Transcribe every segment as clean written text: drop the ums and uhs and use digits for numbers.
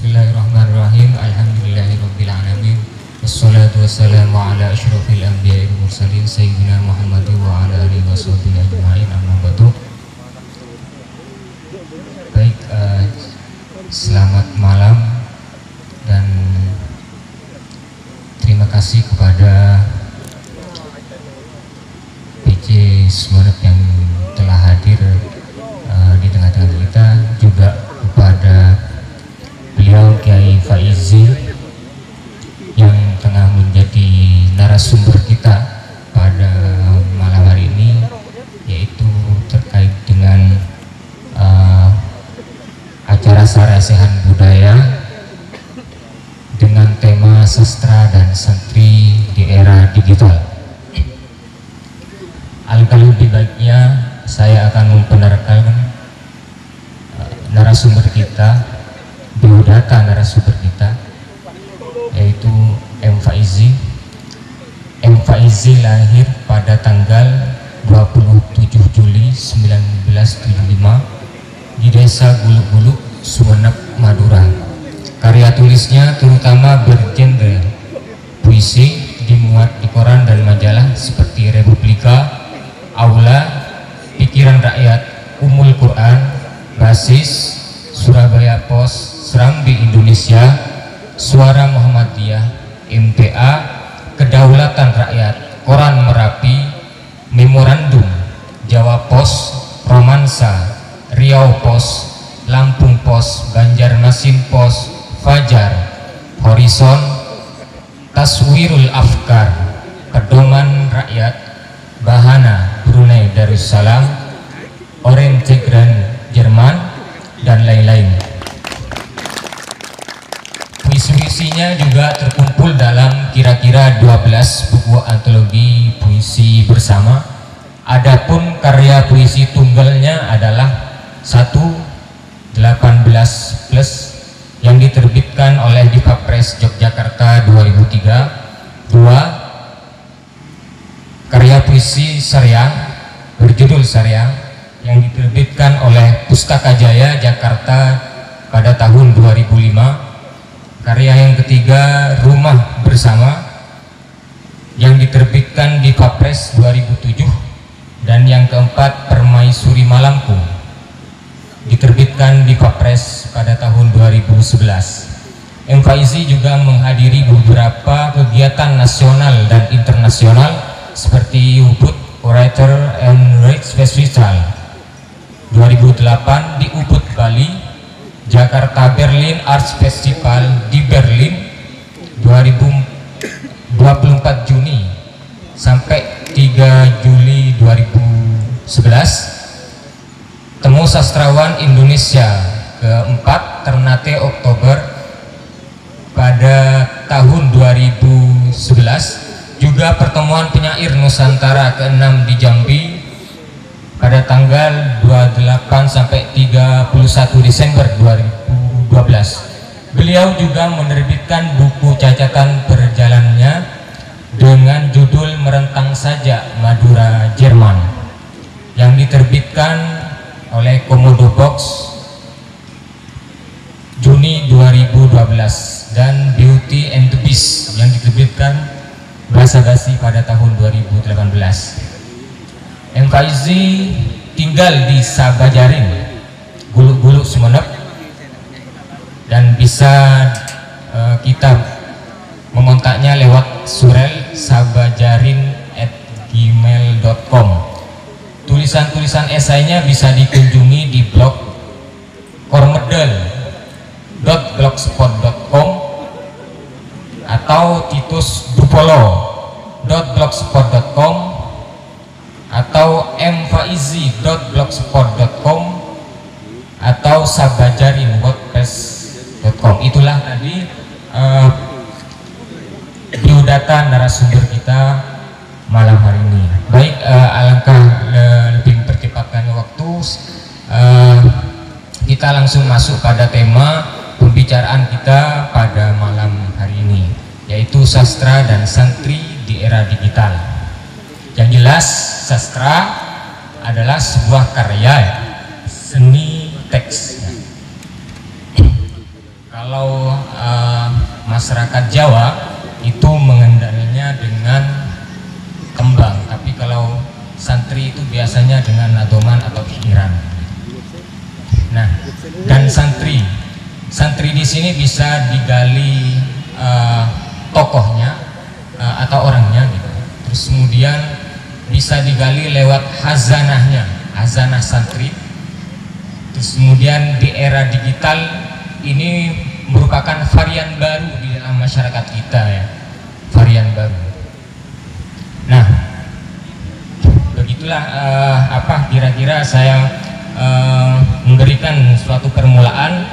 Bismillahirrahmanirrahim. Alhamdulillahirabbil alamin. Wassalatu wassalamu ala asyrofil anbiya'i wal mursalin sayyidina Muhammad wa ala alihi washabbihi ajma'in. Amma ba'du. Baik, selamat malam dan terima kasih kepada PJ Sumeneb yang telah hadir di tengah-tengah kita, juga kepada beliau Kiai Faizi yang tengah menjadi narasumber kita pada malam hari ini, yaitu terkait dengan acara Sarasehan Budaya dengan tema sastra dan santri di era digital. Alangkah lebih baiknya saya akan memperkenalkan narasumber kita, biodata narasumber kita, yaitu M. Faizi. M. Faizi lahir pada tanggal 27 Juli 1975 di Desa Guluk-Guluk, Sumeneb, Madura. Karya tulisnya terutama bergenre puisi, dimuat di koran dan majalah seperti Republika, Aula, Pikiran Rakyat, Umul Quran, Basis, Surabaya Pos, Serambi Indonesia, Suara Muhammadiyah, MTA, Kedaulatan Rakyat, Koran Merapi, Memorandum, Jawa Pos, Romansa, Riau Pos, Lampung Pos, Banjarmasin Pos, Fajar, Horizon, Taswirul Afkar, Pedoman Rakyat, Bahana Brunei Darussalam, Orange Grand Jerman, dan lain-lain. Puisi-puisinya juga terkumpul dalam kira-kira 12 buku antologi puisi bersama. Adapun karya puisi tunggalnya adalah 1/18 plus yang diterbitkan oleh Dipa Press Yogyakarta 2003. 2 karya puisi Saryang berjudul Saryang yang diterbitkan oleh Pustaka Jaya Jakarta pada tahun 2005. Karya yang ketiga Rumah Bersama yang diterbitkan di Papres 2007, dan yang keempat Permaisuri Malamku diterbitkan di Papres pada tahun 2011. M. Faizi juga menghadiri beberapa kegiatan nasional dan internasional seperti Ubud Orator and Rights Festival 2008 di Ubud, Bali, Jakarta Berlin Arts Festival di Berlin 24 Juni sampai 3 Juli 2011. Temu Sastrawan Indonesia keempat Ternate Oktober pada tahun 2011. Juga pertemuan penyair Nusantara ke-6 di Jambi pada tanggal 28 sampai 31 Desember 2012. Beliau juga menerbitkan buku cacatan perjalanannya dengan judul Merentang Saja Madura Jerman yang diterbitkan oleh Komodo Box Juni 2012, dan Beauty and the Beast yang diterbitkan Basa-basi pada tahun 2018. M. Faizi tinggal di Sabajarin, Guluk-Guluk, Sumeneb, dan bisa kita mengontaknya lewat surel sabajarin@gmail.com. Tulisan-tulisan esainya bisa dikunjungi di blog kormedel.blogspot.com atau titusdupolo.blogspot.com atau mfaizi.blogspot.com atau sabajarin.wordpress.com. Itulah tadi biodata narasumber kita malam hari ini. Baik, alangkah lebih mempercepatkan waktu, kita langsung masuk pada tema pembicaraan kita pada malam hari ini, yaitu sastra dan santri di era digital. Yang jelas, sastra adalah sebuah karya seni teks. Kalau masyarakat Jawa itu mengendalinya dengan kembang, tapi kalau santri itu biasanya dengan nadoman atau pikiran. Nah, dan santri di sini bisa digali tokohnya atau orangnya gitu. Terus kemudian bisa digali lewat hazanahnya, hazanah santri. Terus kemudian di era digital ini merupakan varian baru di dalam masyarakat kita ya, varian baru. Nah, begitulah apa kira-kira saya memberikan suatu permulaan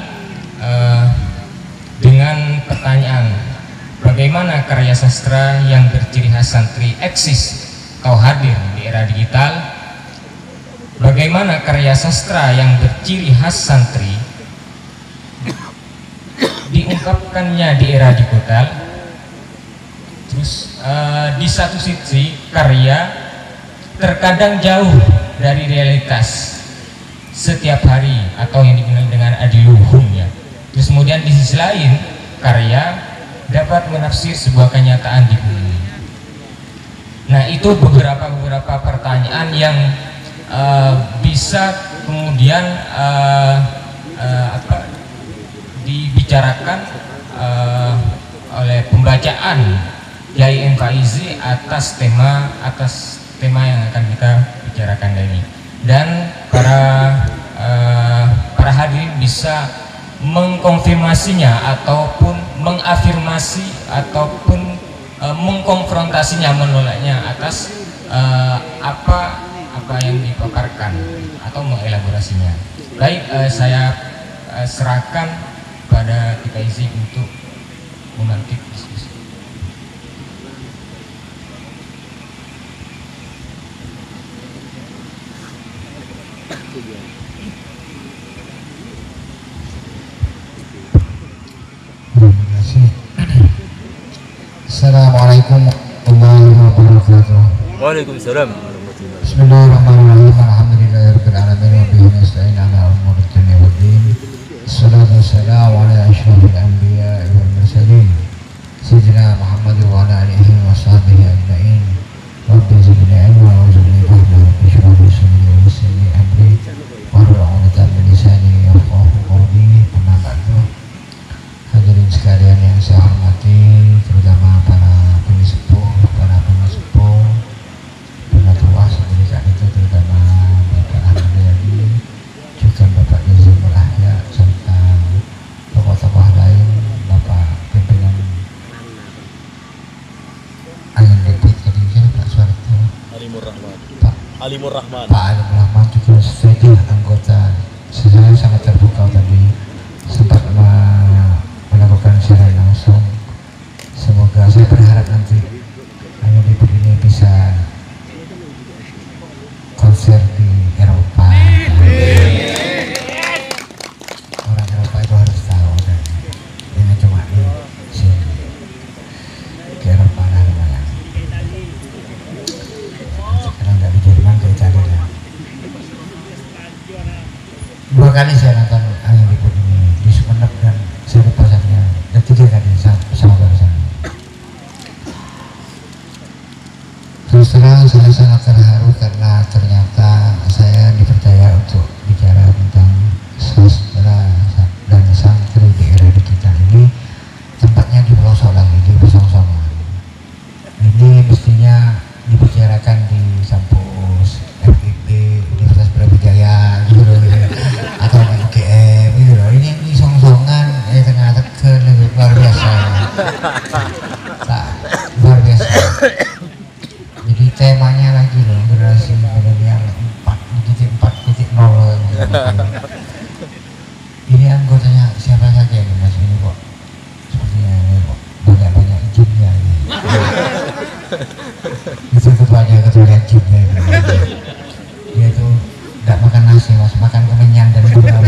dengan pertanyaan, bagaimana karya sastra yang berciri khas santri eksis atau hadir di era digital? Bagaimana karya sastra yang berciri khas santri diungkapkannya di era digital? Terus di satu sisi karya terkadang jauh dari realitas setiap hari atau yang dikenal dengan adiluhung ya. Terus kemudian di sisi lain karya dapat menafsir sebuah kenyataan di bumi. Nah, itu beberapa pertanyaan yang bisa kemudian dibicarakan oleh pembacaan Kiai M. Faizi atas tema yang akan kita bicarakan ini, dan para hadirin bisa mengkonfirmasinya ataupun mengafirmasi ataupun mengkonfrontasinya, menolaknya atas apa yang dipaparkan atau mengelaborasinya. Baik, saya serahkan pada Kiai Faizi untuk memantik diskusi. Assalamualaikum warahmatullahi wabarakatuh. Waalaikumsalam. Bismillahirrahmanirrahim. Alhamdulillahirabbil alamin wa bihi nasta'in ala umuri dunya waddin. Assalatu wassalamu ala asyrafil anbiya'i wal mursalin sayyidina Muhammad wa ala alihi wa sahbihi ajma'in. Rabbi zidni ilma wa zidni fahma wa shrah li sadri wa yassir li amri wahlul 'uqdatam min lisani yafqahu qawli. Amma ba'du. Hadirin sekalian yang saya hormati, terutama para penyepuh, para tua seperti saat itu, terutama Bapak Ahmad Yani, juga Bapak Yazimul Ahya, serta tokoh-tokoh lain, Bapak pimpinan Angin Debit tadi, Pak Suwarto, Pak Alimur Rahman juga sebagai anggota. Saya sangat terbuka tadi sempat melakukan secara langsung. Semoga, saya berharap nanti Angin Debit ini bisa konser di Eropa. Orang Eropa itu harus tahu, dan jangan cuma di sini, ke Eropa lah lumayan. Sekarang nggak di Jerman, ke Italia lah. 2 kali saya nonton Angin Debit ini di Sumeneb dan saya lupa satunya, dan 3 kali sama barusan. Terus terang saya sangat terharu karena ternyata saya dipercaya untuk bicara tentang sastra dan santri di era digital ini. Tempatnya di pelosok lagi, di Bosongsongan. Ini mestinya dibicarakan di kampus FIP, Universitas Brawijaya gitu loh, atau di UGM gitu loh. Ini songsongan tengah Tegal, luar biasa. Luar biasa. Jadi temanya lagi loh, generasi milenial 4.4.0. Ini anggotanya siapa saja ini Mas, ini kok sepertinya ini kok banyak izinnya ini. Itu ketuanya izinnya ini. Dia tuh tidak makan nasi Mas, makan kemenyan dan gula.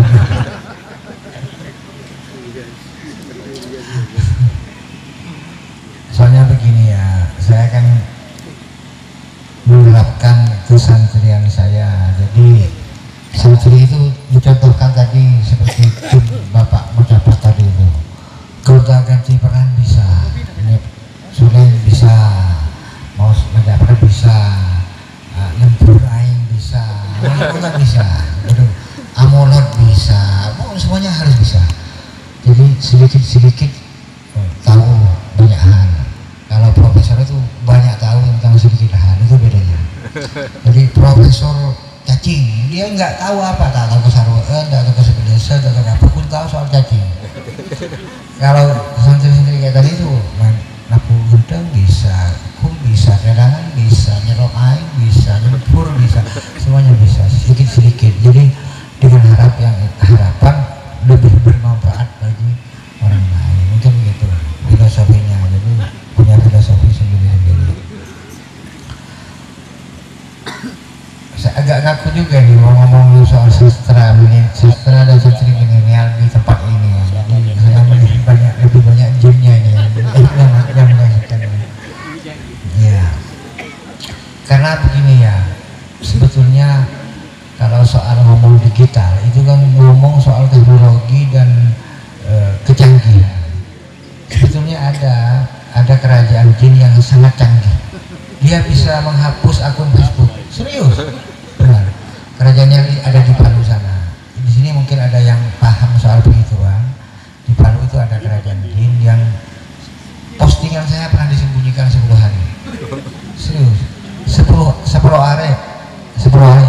Soalnya begini ya, saya kan menerapkan kesantrian saya. Jadi santri itu dicontohkan tadi seperti tim Bapak Mudapat tadi itu. ganti peran bisa, suling bisa, mau mendapat bisa, lembur aing bisa, nggak bisa, amolot bisa, semuanya harus bisa. Jadi sedikit-sedikit tahu banyak hal. Kalau profesor itu banyak tahu tentang sedikit hal, itu bedanya. Jadi profesor cacing, dia nggak tahu apa, tak tahu kesarwaan, tak tahu kesebedesa, tak tahu apa pun tahu soal cacing. Kalau santri-santri kayak tadi itu, napu gudang bisa, kum bisa, cadangan bisa, nyerok air bisa, nyempur bisa, semuanya bisa, sedikit-sedikit. Jadi dengan harapan lebih bermanfaat bagi orang lain, mungkin gitu filosofinya. Jadi punya filosofi sendiri-sendiri. Saya agak ngaku juga nih mau ngomong soal sastra dan santri milenial di tempat ini ya. Jadi saya melihat lebih banyak jinnya ini yang menyaksikan ini. Ya, karena begini ya, sebetulnya kalau soal ngomong digital itu kan ngomong soal teknologi dan kecanggihan. Sebetulnya ada kerajaan jin yang sangat canggih. Dia bisa menghapus akun Facebook. Serius, benar. Kerajaannya ada di Palu sana. Di sini mungkin ada yang paham soal begituan. Di Palu itu ada kerajaan jin yang postingan saya pernah disembunyikan 10 hari. Serius, 10 hari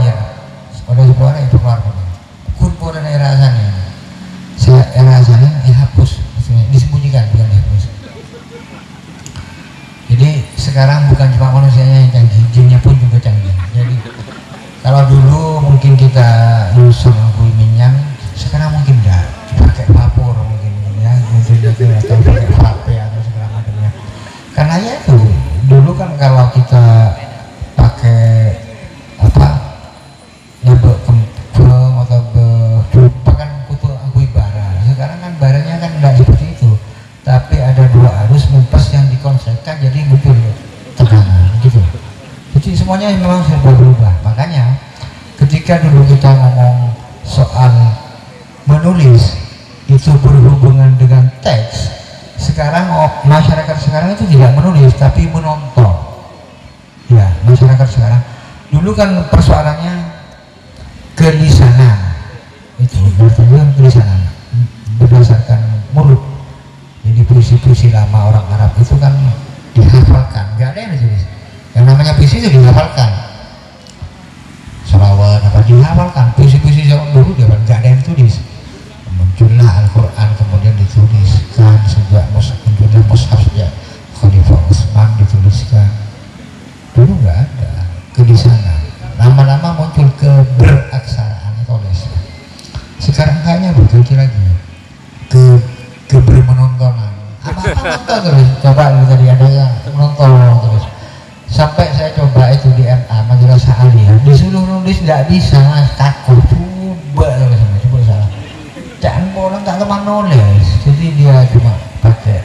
ya. Pada 10 hari itu keluar kurpo dan era sana. Saya era sana dihapus, disembunyikan bukan dihapus. Jadi sekarang bukan cuma manusianya yang canggih, jinnya pun juga canggih. Jadi kalau dulu mungkin kita nyusun bui minyak, sekarang mungkin enggak, pakai vapor mungkin ya, mungkin atau pakai HP atau segala macamnya. Karena ya itu dulu kan kalau kita pakai apa kempeng atau kan kutu akui bara. Sekarang kan baranya kan enggak seperti itu, tapi ada 2 arus mumpas yang dikonsepkan jadi mobil tekanan gitu. Jadi semuanya memang sudah berubah. Makanya ketika dulu kita ngomong soal menulis itu berhubungan dengan teks, sekarang masyarakat sekarang itu tidak menulis tapi menonton. Ya, masyarakat sekarang dulu kan persoalannya kelisanan, itu berarti kelisanan berdasarkan mulut. Jadi puisi-puisi lama orang Arab itu kan dihafalkan, nggak ada yang ditulis. Yang namanya puisi itu dihafalkan, selawat apa dihafalkan, puisi-puisi zaman dulu dia nggak ada yang tulis. Muncullah Al-Quran kemudian dituliskan sejak munculnya mushaf sejak Khalifah Utsman dituliskan. Dulu nggak ada kelisanan, lama-lama muncul keberaksaraan tulis. Sekarang kayaknya begitu lagi kebermenontonan, apa-apa nonton terus. Coba tadi ada yang menonton terus. Sampai saya coba itu di MA Majelis Aliyah, disuruh nulis nggak bisa, takut, coba salah. Jangan orang tak teman nulis, jadi dia cuma pakai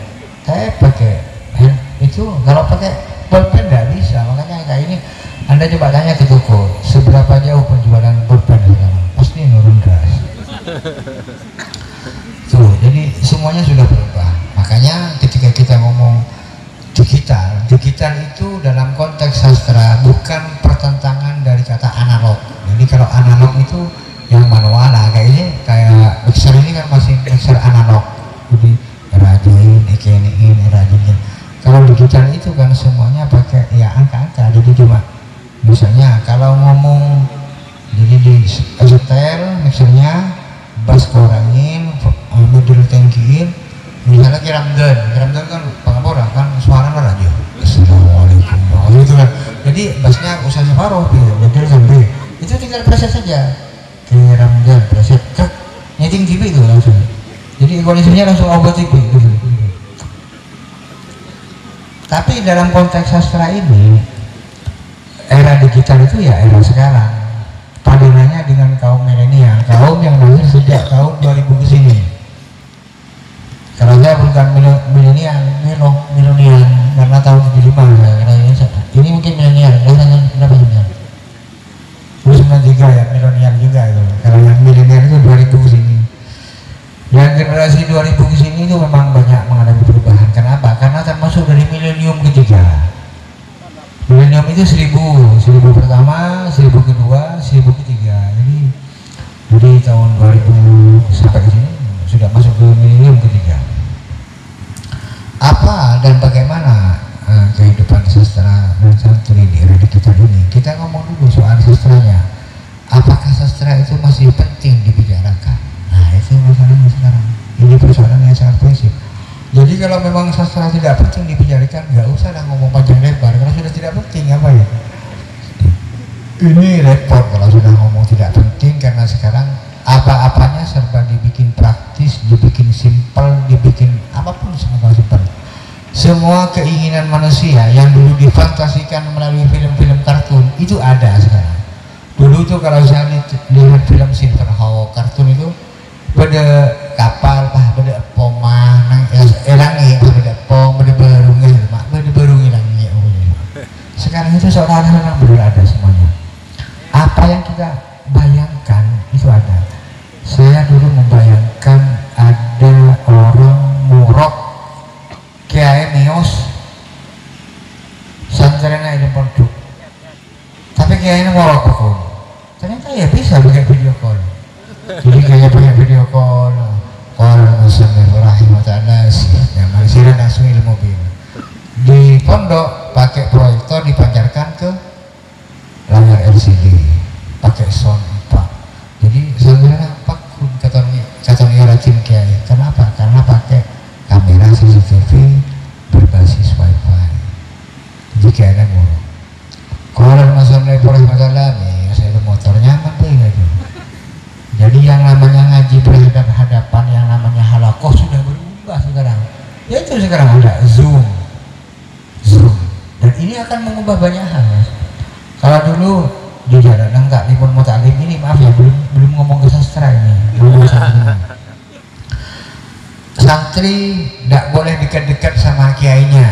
itu. Kalau pakai pulpen nggak bisa, makanya kayak ini. Anda coba tanya ke toko, seberapa jauh penjualan pulpen sekarang? Pasti nurun keras. Tuh, jadi semuanya sudah berubah. Makanya ketika kita ngomong digital itu dalam konteks sastra bukan pertentangan dari kata analog. Jadi kalau analog itu yang manual, nah kayak mixer ini kan masih mixer analog. Jadi rajin, rajin. Kalau digital itu kan semuanya pakai ya angka-angka. Jadi cuma misalnya kalau ngomong jadi di setel mixernya bass kurangin, middle tinggiin, misalnya kiramdan kan pengapura kan suara aja. Assalamualaikum gitu kan. Jadi bassnya usah separuh, middle sampai itu tinggal preset saja. Kiramdan preset kek nyeting TV itu langsung. Jadi kondisinya langsung obat TV gitu. Tapi dalam konteks sastra ini, era digital itu ya era sekarang. Padanannya dengan kaum milenial, kaum yang lahir sejak tahun 2000 ke sini. Kalau saya bukan milenial karena tahun 75 karena ini mungkin milenial. Berapa sebenarnya? 93 ya, milenial juga itu. Kalau yang milenial itu 2000 ke sini. Yang generasi 2000 ke sini itu memang banyak mengalami perubahan. Kenapa? Karena termasuk dari milenium ketiga. Milenium itu 1000 pertama, 1000 kedua, 1000 ketiga. Jadi tahun 2000 sampai ke sini sudah masuk ke milenium ketiga. Apa dan bagaimana kehidupan sastra dan santri di era digital ini? Kita ngomong dulu soal sastranya. Apakah sastra itu masih penting dibicarakan? Nah, itu masalahnya sekarang. Ini persoalan yang sangat prinsip. Jadi kalau memang sastra tidak penting dibicarakan, nggak usah lah ngomong panjang lebar. Kalau sudah tidak penting, apa ya? Ini repot kalau sudah ngomong tidak penting, karena sekarang apa-apanya serba dibikin praktis, dibikin simpel, dibikin apapun semua simpel. Semua keinginan manusia yang dulu difantasikan melalui film-film kartun itu ada sekarang. Dulu tuh kalau saya lihat film Silverhawk kartun itu pada kapal pada pomah nang elangi pada pom pada berung elangi. Sekarang itu seolah-olah benar ada semuanya. Apa yang kita bayangkan itu ada. Saya dulu membayangkan ada orang murok Kiai Meos santrena ini pondok, tapi Kiai ini murok pun. Ternyata ya bisa pakai video call. Jadi kayak pakai video call Bismillahirrahmanirrahim yang masih langsung ilmu mobil di pondok pakai proyektor dipancarkan ke layar LCD pakai sound 4. Jadi sebenarnya pakun katanya rajin Kiai. Kenapa? Karena pakai kamera CCTV berbasis wifi. Jadi kayaknya murah. Kalau masalah masalah nih, saya motor nyaman tuh gitu. Jadi yang namanya ngaji berhadapan, yang namanya halakoh sudah berubah sekarang. Ya itu sekarang ada Zoom. Dan ini akan mengubah banyak hal. Mas. Kalau dulu di jalan enggak di pun mutalim ini maaf ya belum ngomong ke sastra ini. Santri tidak boleh dekat-dekat sama kiainya,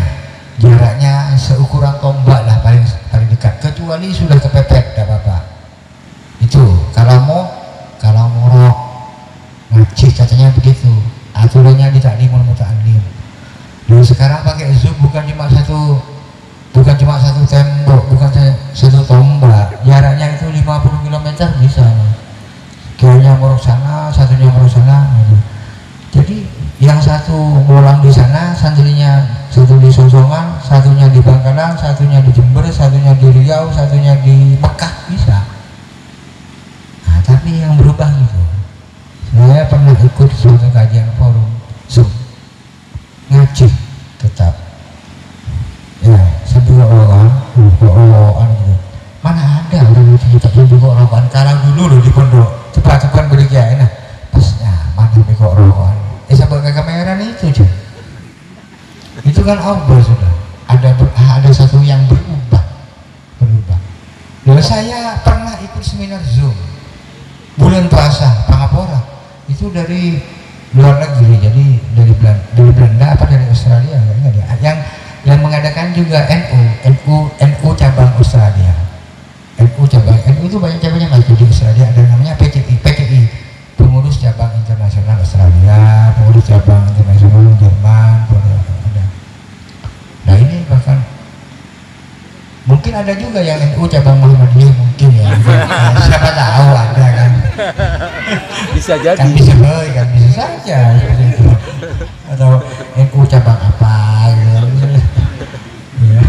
jaraknya seukuran tombak lah paling dekat, kecuali sudah kepepet tidak apa-apa. Itu kalau mau ngaji katanya begitu aturannya di taklimul muta'allim. Dulu sekarang pakai Zoom bukan cuma satu tembok, bukan satu tombak, jaraknya itu 50 km bisa. Kiainya nguruk sana, satunya nguruk sana gitu. Jadi yang satu ngulang di sana, santrinya satu di Sosongan, satunya di Bangkalan, satunya di Jember, satunya di Riau, satunya di Mekah bisa. Nah, tapi yang berubah gitu. Saya pernah ikut suatu kajian forum Zoom, ngaji tetap. Ya, sambil orang gitu. Mana ada orang itu tetap sambil orang karang dulu loh di pondok. Cepat beli kiai nah. Pasnya mana mikro orang. Sampai ke kamera itu aja. Itu kan Allah sudah. Ada satu yang berubah. Lalu saya pernah ikut seminar Zoom bulan puasa Pangapora. Itu dari luar negeri, jadi dari Belanda apa dari Australia enggak ada. Yang mengadakan juga NU cabang Australia. NU itu banyak cabangnya mas di Australia, ada namanya PTI, pengurus cabang internasional Australia, pengurus cabang internasional Jerman, ada. Nah ini bahkan mungkin ada juga yang NU cabang Muhammadiyah mungkin ya. Siapa tahu ada kan. Bisa jadi. Kan bisa saja seperti itu. Atau NU cabang apa gitu. Ya.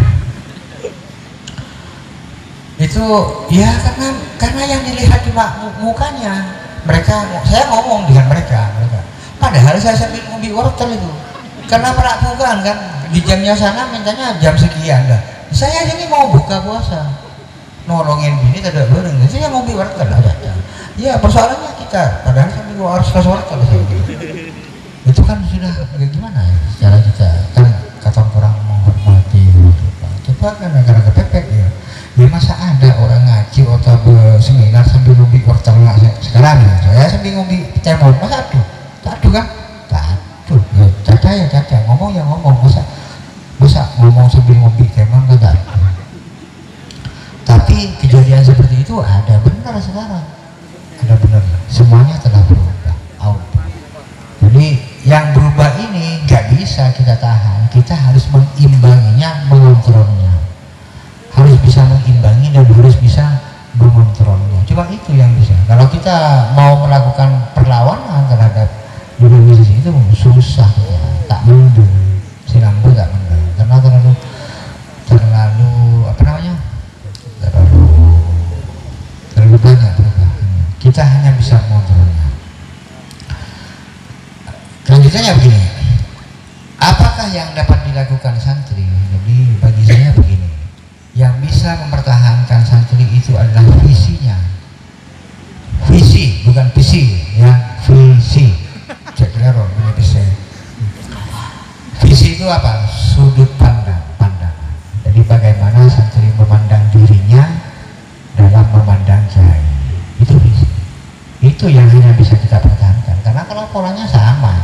Itu ya karena yang dilihat cuma mukanya. Saya ngomong dengan mereka. Padahal saya sambil ngombe wortel itu. Karena meragukan kan di jamnya sana mintanya jam sekian dah. Saya ini mau buka puasa. Nolongin bini tidak bareng. Saya ngombe wortel aja. Ya persoalannya kita padahal sambil harus kasih wortel gitu. Itu kan sudah gimana ya secara kita kan kata orang menghormati gitu. Coba kan negara kepepet ya. Ya masa ada orang ngaji atau seminar sambil ngombe wortel sekarang ya. Saya sambil ngombe cemol masa aduh kan? Aduh ya caca ngomong ya ngomong masa ngomong sambil ngombe cemol enggak. Tapi kejadian seperti itu ada benar sekarang. Ada benar. Semuanya telah berubah. Jadi yang berubah ini nggak bisa kita tahan, kita harus mengimbanginya, mengontrolnya, harus bisa mengimbangi dan harus bisa mengontrolnya. Cuma itu yang bisa. Kalau kita mau melakukan perlawanan terhadap dinamisasi itu susah, ya. Tak mundur, sinambu tak mundur, karena terlalu apa namanya, terlalu banyak perubahannya. Kita hanya bisa mengontrolnya. Selanjutnya begini, apakah yang dapat dilakukan santri? Jadi bagi saya begini, yang bisa mempertahankan santri itu adalah visinya, visi bukan visi ya, visi. Cek lero punya visi. Visi itu apa? Sudut pandang. Jadi bagaimana santri memandang dirinya dalam memandang kiai, itu visi. Itu yang hanya bisa kita pertahankan, karena kalau polanya sama,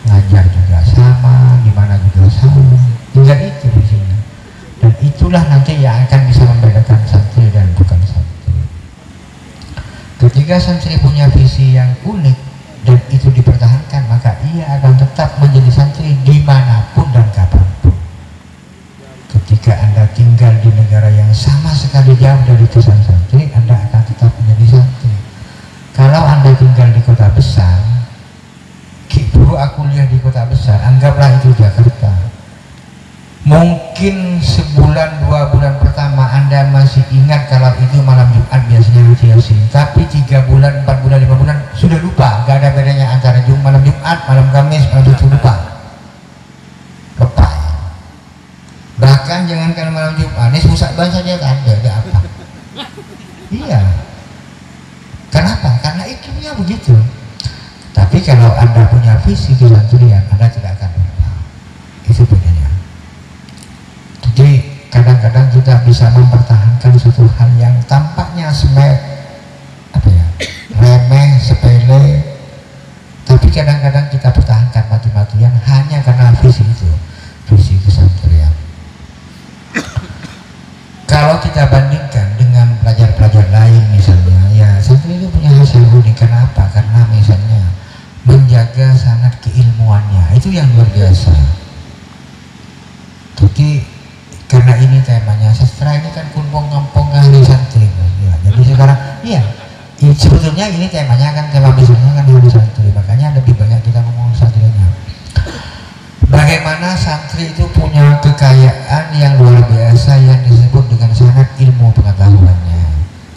ngajar juga sama, gimana juga sama, tinggal itu visinya. Dan itulah nanti yang akan bisa membedakan santri dan bukan santri. Ketika santri punya visi yang unik dan itu dipertahankan, maka ia akan tetap menjadi santri dimanapun dan kapanpun. Ketika Anda tinggal di negara yang sama sekali jauh dari kesan santri, Anda akan tetap menjadi santri. Kalau Anda tinggal di kota besar, dulu aku lihat di kota besar, anggaplah itu Jakarta, mungkin sebulan 2 bulan pertama Anda masih ingat kalau itu malam Jumat biasanya ngaji Yasin, tapi 3 bulan, 4 bulan, 5 bulan sudah lupa, gak ada bedanya antara malam Jumat, malam Kamis, malam Jumat, lupa, kepai. Bahkan jangankan malam Jumat, ini pusat ban saja ada apa? Iya. Kenapa? Karena iklimnya begitu. Tapi kalau Anda punya visi kesantrian, Anda tidak akan berubah. Itu bedanya. Jadi kadang-kadang kita bisa mempertahankan suatu hal yang tampaknya remeh, sepele, tapi kadang-kadang kita pertahankan mati-matian hanya karena visi itu, visi kesantrian. Kalau kita bandingkan dengan pelajar-pelajar lain misalnya, ya santri itu punya hasil unik. Kenapa? Karena misalnya menjaga sangat keilmuannya, itu yang luar biasa. Jadi karena ini temanya sastra, ini kan kumpung-kumpung ahli santri ya. Jadi sekarang sebetulnya ini temanya kan, tema besarnya kan ahli santri, makanya lebih banyak kita ngomong santrinya. Bagaimana santri itu punya kekayaan yang luar biasa yang disebut dengan sangat ilmu pengetahuannya.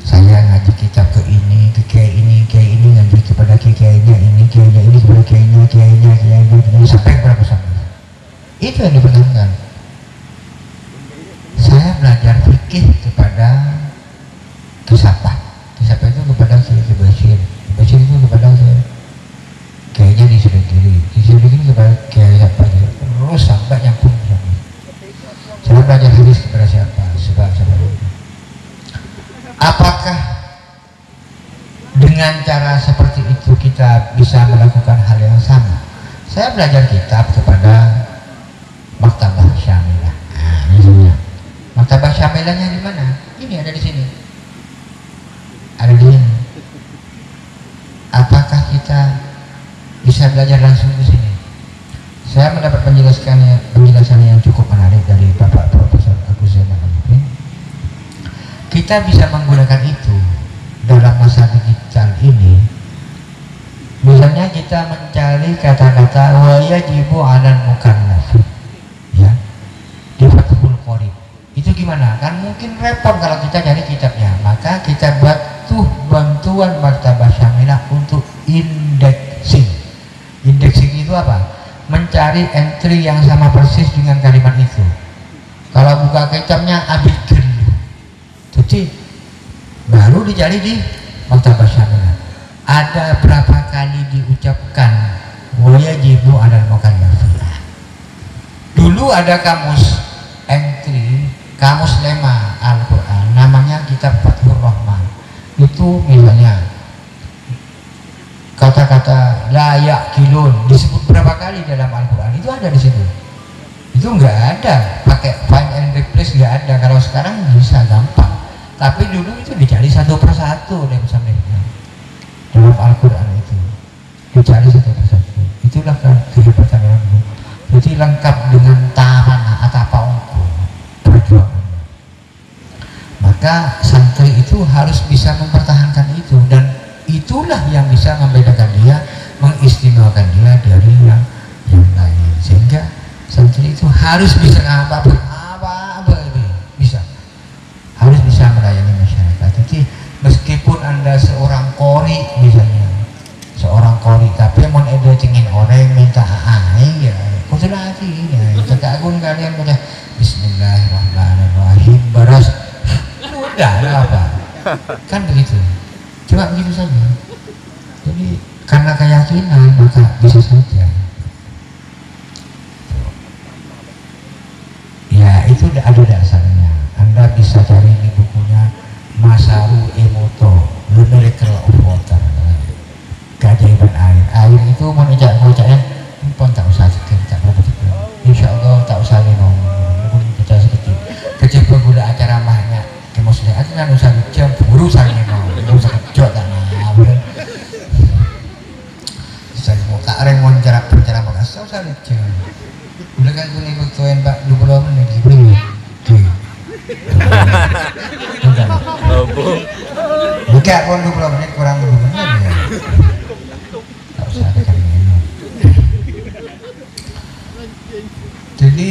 Saya ngaji kitab ke ini, ke kiai ini ngaji kepada kiainya ini kepada kiainya sampai berapa sampai. Itu yang dipertahankan. Saya belajar fikih kepada Kisapa itu kepada Kiai Bashir itu kepada kiainya di sebelah kiri kepada kiai siapa, terus sampai yang pun saya belajar hadis kepada siapa, sebab. Apakah dengan cara seperti itu kita bisa melakukan hal yang sama? Saya belajar kitab kepada Maktabah Syamilah. Misalnya, Maktabah Syamilahnya di mana? Ini ada di sini. Ada di sini. Apakah kita bisa belajar langsung di sini? Saya mendapat penjelasan yang cukup menarik dari Bapak Profesor Agus Zainal Arifin. Kita bisa menggunakan itu dalam masa digital ini. Misalnya kita mencari kata-kata wa yajibu 'alal mukallaf, ya, di Fathul Qorib. Itu gimana? Kan mungkin repot kalau kita cari kitabnya. Maka kita buat bantuan Maktabah Syamilah untuk indexing. Indexing itu apa? Mencari entry yang sama persis dengan kalimat itu. Kalau buka kitabnya abidul, jadi baru dicari di Maktabah Syamilah. Ada berapa kali diucapkan wa yajibu 'alal mukallaf. Dulu ada kamus entry, kamus lema Al-Quran, namanya kitab Fathur Rahman. Itu misalnya kata-kata la ya'qilun disebut berapa kali dalam Al-Quran, itu ada di situ. Itu nggak ada pakai find and replace, nggak ada. Kalau sekarang bisa gampang, tapi dulu itu dicari satu persatu dalam Al-Quran, itu dicari satu persatu. Itu itulah kehebatan orang dulu. Jadi lengkap dengan tarana atau apa untuk perjuangan. Maka santri itu harus bisa mempertahankan itu, dan itulah yang bisa membedakan dia, mengistimewakan dia dari yang lain. Sehingga santri itu harus bisa apa ini bisa, harus bisa melayani masyarakat. Jadi meskipun Anda seorang kori misalnya, seorang kori tapi mau ada cengin orang minta aing ya kudu lagi ya tegak agung kalian udah bismillahirrahmanirrahim baras udah apa kan begitu, cuma begitu saja. Jadi karena keyakinan maka bisa saja ya, itu ada dasarnya. Anda bisa cari di bukunya Masaru Emoto, The Miracle of Water, keajaiban air. Air itu mengucapkan pun tak usah sedikit, tak berapa sedikit. Insya Allah tak usah minum, pun kita sedikit. Kecil gula acara banyak, kemudian itu kan usah jam buru saya minum, usah kejot tak mau. Saya mau tak remon cara makas, usah jam. Udah kan gue nih betuin Pak 20 menit dibeli. Bukan pun 20 menit kurang 20 menit ya. Tak usah ada kali minum. Jadi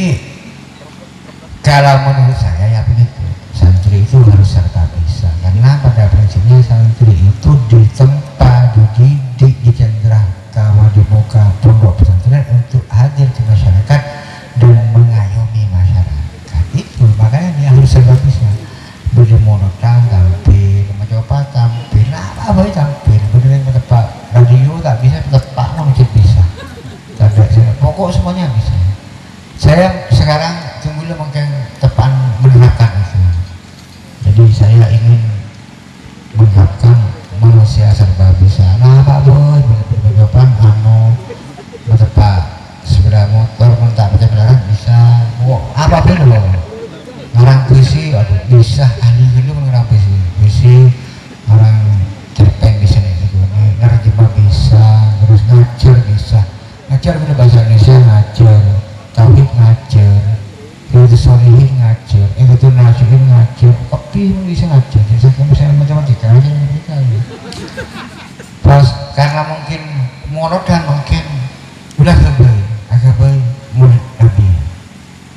kalau menurut saya ya begitu, santri itu harus serta bisa, karena pada prinsipnya santri itu ditempa, dididik, dicenderahkan di muka pondok pesantren untuk hadir di masyarakat dan mengayomi masyarakat. Itu makanya dia harus serba bisa, bermonotan tampil, mencoba tampil, apa tampil, beneran mentepak radio tak bisa, mentepak mungkin bisa, pokok semuanya bisa. Saya sekarang tunggu mungkin tepan menerapkan itu. Jadi saya ingin menerapkan manusia serba bisa. Nah Pak Boy, bener-bener mentepak sepeda motor, mentak baca kendaraan bisa. Apapun loh. Ngarang puisi, aduh bisa. Ahli dulu ngarang puisi. Orang cerpen bisa nih juga. Nerjemah bisa, terus ngajar bisa. Ngajar bener bahasa Indonesia ngajar. Tauhid ngajar, itu solihin ngajar, itu nasihin ngajar, kopi bisa ngajar. Jadi saya misalnya macam-macam aja mereka. Pas karena mungkin monodan mungkin udah lebih agak murid Nabi.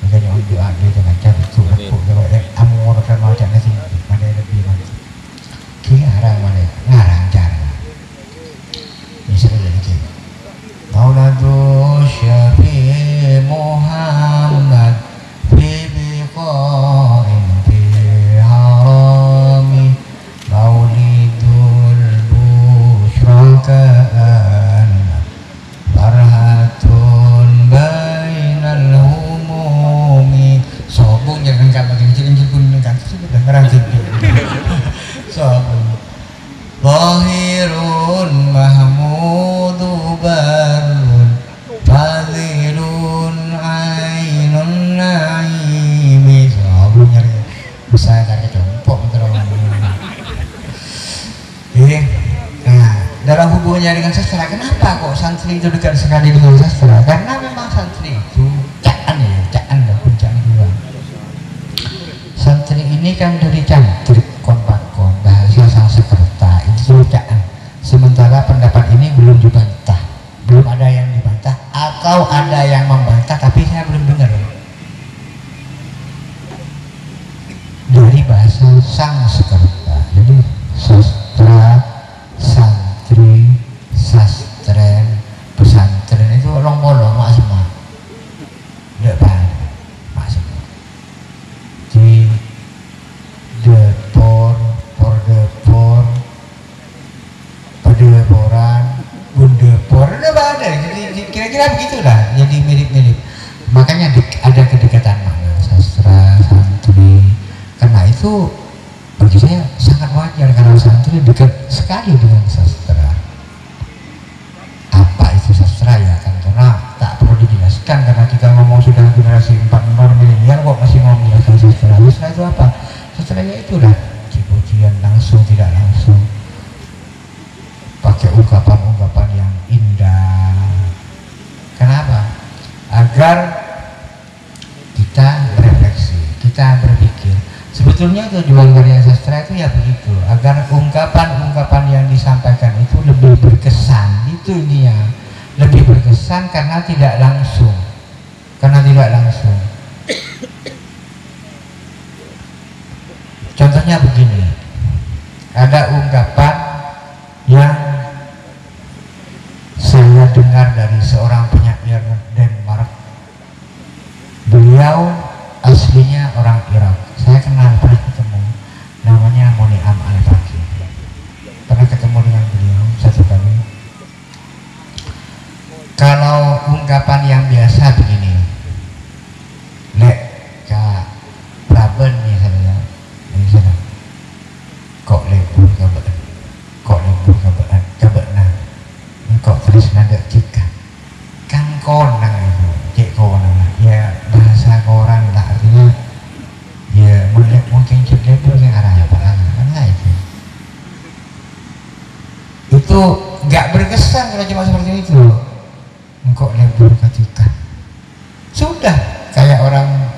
Makanya untuk ada itu ngajar itu aku kalau kamu monodan mau jangan sih mana lebih mana. Kira ngarang cara. Misalnya lagi. Maulana Syafi'i Muhammad fi biqa'in fi harami maulidul busyrakaan farhatun bainal humumi. Sobong jangan kamu kecil-kecil pun kan sudah ngerang gitu. Sobong Zahirun mahmudu barun fadilun ainun naimi. Sobong nyari bisa cari jempok terus. Nah, dalam hubungannya dengan sastra, kenapa kok santri itu dekat sekali dengan sastra? Karena memang santri itu caan dan puncak dua. Santri ini kan dari cantrik konpakon, bahasa Sanskerta itu caan. Sementara pendapat ini belum dibantah, belum ada yang dibantah, atau ada yang membantah tapi saya belum dengar. Dari bahasa Sanskerta, jadi sastra, santri, sastren, pesantren itu long-long maksudnya tidak paham maksudnya di depor, pordepor, pedeporan, bundepor, ada. Jadi kira-kira begitulah, jadi mirip-mirip. Makanya ada kedekatan makna sastra, santri. Karena itu bagi saya sangat wajar karena santri dekat sekali dengan sastra. Apa itu sastra ya kan, karena tak perlu dijelaskan karena kita ngomong sudah generasi 4 milenial kok masih ngomong tentang sastra. Sastra itu apa? Sastra ya itulah pujian langsung tidak langsung, pakai ungkapan-ungkapan yang indah, agar kita berefleksi, kita berpikir. Sebetulnya tujuan karya sastra itu ya begitu, agar ungkapan-ungkapan yang disampaikan itu lebih berkesan. Itu intinya, lebih berkesan karena tidak langsung. Contohnya begini, ada ungkapan yang saya dengar dari seorang penyair Denmark. Beliau aslinya orang Irak. Saya kenal, pernah ketemu, namanya Moniam Al-Fakih. Pernah ketemu dengan beliau satu kali. Kalau ungkapan yang biasa begini, lek ka Praben misalnya, kok lebur kabean, kok terus nada cika, kan konang itu, cek konang, ya bahasa koran lah, artinya ya mungkin cek lebur yang arah apa mana itu nggak berkesan kalau cuma seperti itu. Kok lebur ketika sudah kayak orang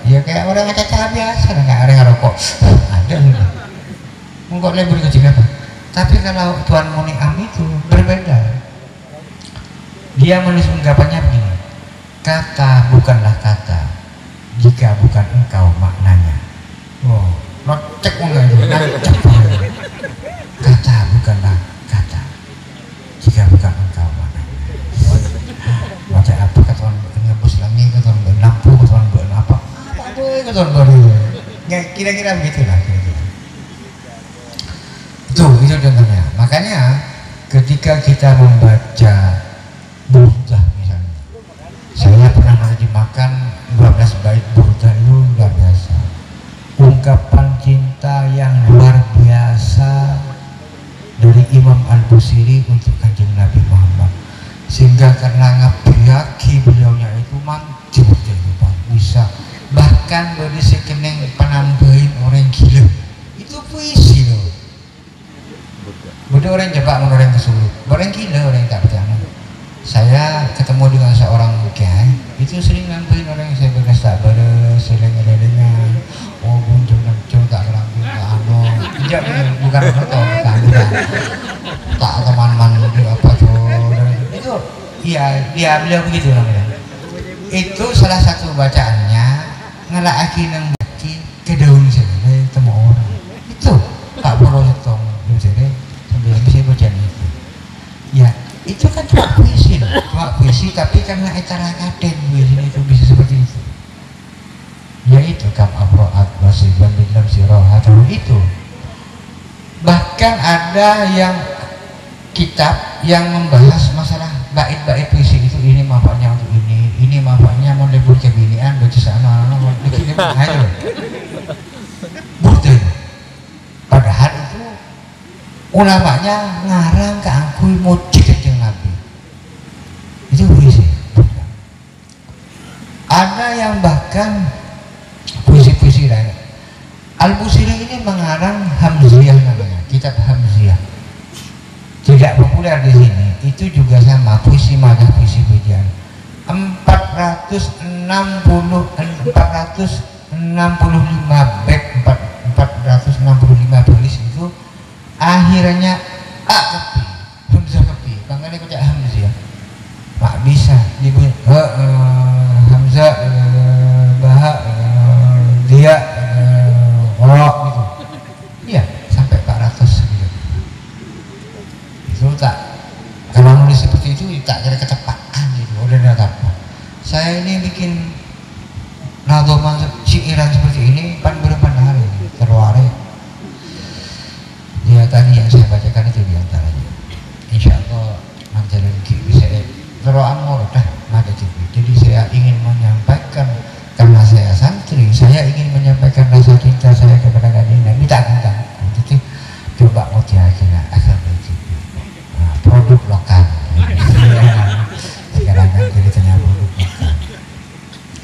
caca biasa, nggak ada rokok ada sudah. Kok lebur ketika apa? Tapi kalau Tuan Moniam itu berbeda. Dia menulis ungkapannya begini, kata bukanlah kata jika bukan engkau maknanya. Oh, cek enggak itu? Kata bukanlah kata jika bukan engkau maknanya. Macam apa kata orang ngebus lagi, kata orang lampu, kata orang apa? Kata orang baru. Kira-kira begitulah. Itu contohnya. Makanya ketika kita membaca Burdah misalnya, saya pernah menerjemahkan 12 bait Burdah itu luar biasa. Ungkapan cinta yang luar biasa dari Imam Al-Busiri untuk Kanjeng Nabi Muhammad, sehingga karena ngapriaki beliaunya itu mancur bisa bahkan dari sekeneng penambahin orang gila. Itu puisi loh. Bodoh orang Jepang, orang kesulut, orang gila, orang tak percaya. Saya ketemu dengan seorang kiai, itu sering nambahin orang yang saya beres tak beres, sering ada dengan buncung tak kerangkung tak ano, tidak bukan foto, bukan tak teman-teman itu apa tuh, itu iya beliau begitu namanya. Itu salah satu bacaannya ngelaki nang baki ke daun sini temu orang itu tak perlu setong jadi sambil bisa baca itu ya. Itu kan cuma puisi tapi karena etara kaden puisi itu bisa seperti itu, yaitu kam afroat wasiban bilam sirohat itu. Bahkan ada yang kitab yang membahas masalah bait-bait puisi itu, ini manfaatnya untuk ini manfaatnya mau lebur kebinian baca sana mau bikin aja burden. Padahal itu ulamanya ngarang ke angkui muji Kanjeng Nabi. Itu puisi. Ada yang bahkan puisi-puisi lain. Al-Busiri ini mengarang Hamziyah namanya, kitab Hamziyah. Tidak populer di sini. Itu juga sama puisi madah puisi pujian. 465 bait, 465 tulis itu akhirnya kepi, Hamzah kepi. Bangkane kocak Hamzah. Pak bisa dibuat Hamzah Bahak dia orang gitu. Iya, sampai 400 gitu. Itu tak, kalau nulis seperti itu tak kira ketepaan gitu. Udah apa. Saya ini bikin nadoma syiiran seperti ini pan berapa hari terware. Ya tadi yang saya bacakan itu diantaranya. Insya Allah nanti lagi bisa teroan dah ada juga. Jadi saya ingin menyampaikan, karena saya santri, saya ingin menyampaikan rasa cinta saya kepada Kanjeng Nabi. Tak minta. Jadi coba mau diakhirnya akan begitu. Produk lokal. Sekarang kan jadi ternyata produk lokal.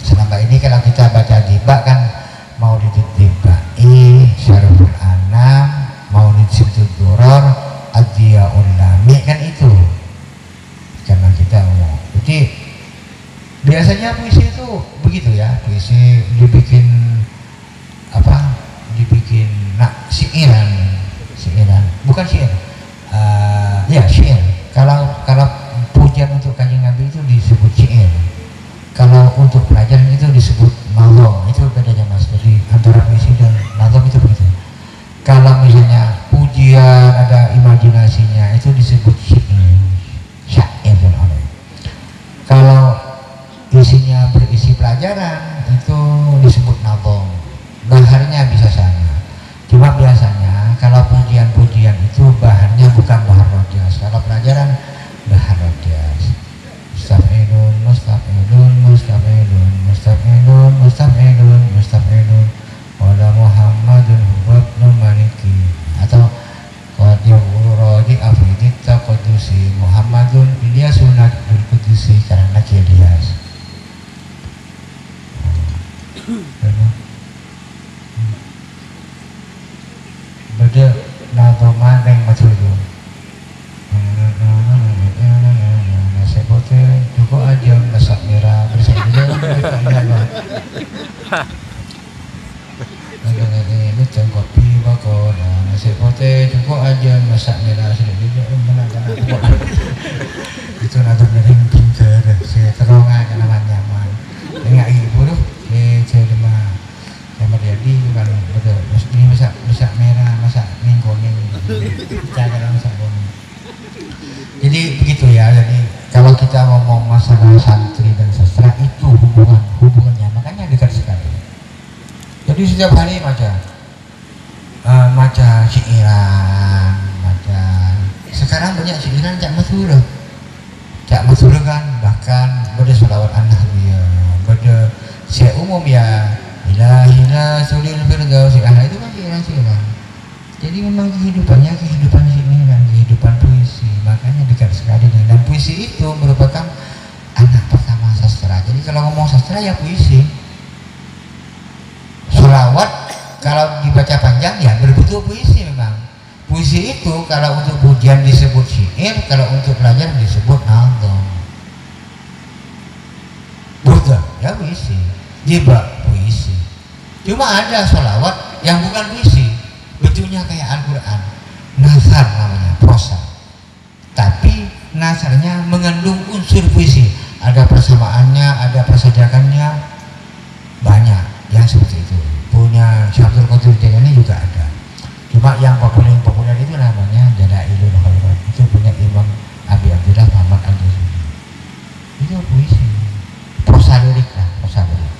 Selama ini kalau kita baca tiba kan mau ditiba Syariful Anam, Maulid Simtud Duror, Adiyaul Lami, kan itu karena kita mau. Jadi biasanya puisi itu begitu ya, puisi dibikin apa, dibikin siiran, bukan syair, ya syair. Kalau pujian untuk kanjeng Nabi itu disebut syair, kalau untuk pelajaran itu disebut nazom. Itu bedanya mas, jadi antara puisi dan nazom itu begitu. Kalau misalnya pujian ada imajinasinya itu disebut syair dan oleh. Kalau isinya berisi pelajaran itu disebut nazom. Baharnya bisa sama, cuma biasanya kalau pujian-pujian itu bahannya bukan bahar rodias. Kalau pelajaran bahar rodias. Mustafidun, mustafidun, mustafidun, mustafidun, mustafidun, mustafidun. Wala Muhammadun hubabnu maliki, atau qad yaqulu rodi afidit taqadusi Muhammadun Ilyasunat berkudusi karena Ilyas. Beda nadoman yang macam itu. Nasi putih, cukup aja masak merah bersama dia. Ini kopi bakal nasi putih, cukup aja masak merah sedikit. Itu nadom yang pintar, saya terongan karena nyaman. Dengan ibu tuh, saya cuma sama dia di kan betul. Ini masak merah, masak kuning, jangan masak kuning. Jadi begitu ya. Jadi kalau kita ngomong masalah santri dan sastra itu hubungannya makanya dekat sekali. Jadi setiap hari macam syairan, sekarang banyak syairan cak masyhur kan, bahkan pada sholawat an-nahliyah, pada syiar umum ya, ilahina sulil firdausi, itu kan syairan. Jadi memang kehidupan syairan, kehidupan puisi, makanya dekat sekali dengan puisi itu merupakan anak pertama sastra. Jadi kalau ngomong sastra ya puisi. Sholawat kalau dibaca panjang ya berbentuk puisi memang. Puisi itu kalau untuk pujian disebut syair, kalau untuk pelajaran disebut nazom. Buddha ya puisi, jiba puisi. Cuma ada sholawat yang bukan puisi, bentuknya kayak Al-Quran, nazar namanya, prosa. Tapi nazarnya mengandung unsur puisi, ada persamaannya, ada persajakannya, banyak yang seperti itu. Punya Syabdul Qadir Jailani juga ada. Cuma yang populer itu namanya Jalailul Khairat. Itu punya Imam Abi Abdullah Muhammad Al-Jazuli. Itu puisi, prosa lirik lah, prosa lirik.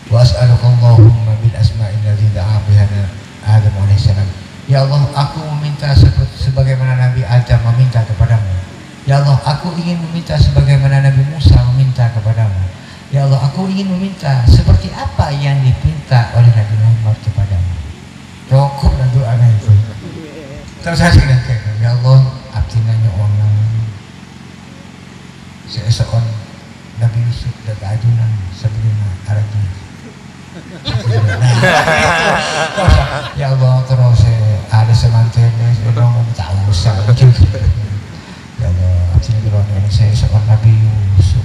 Wa as'alukallahumma bil asma'il ladzina da'a biha Adam alaihissalam. Ya Allah, aku meminta sebagaimana Nabi Adam meminta kepadamu. Ya Allah, aku ingin meminta sebagaimana Nabi Musa meminta kepadamu. Ya Allah, aku ingin meminta seperti apa yang dipinta oleh Nabi Muhammad kepadamu. Cukup dan doanya itu. Terus saya kata, ya Allah, abdina nyo'ona seesokan Nabi Yusuf dan keajunan sebelum araji. Ya Allah, terus ada semantennya, sebelum tak usah juga. Ya Allah, abdina nyo'ona seesokan Nabi Yusuf.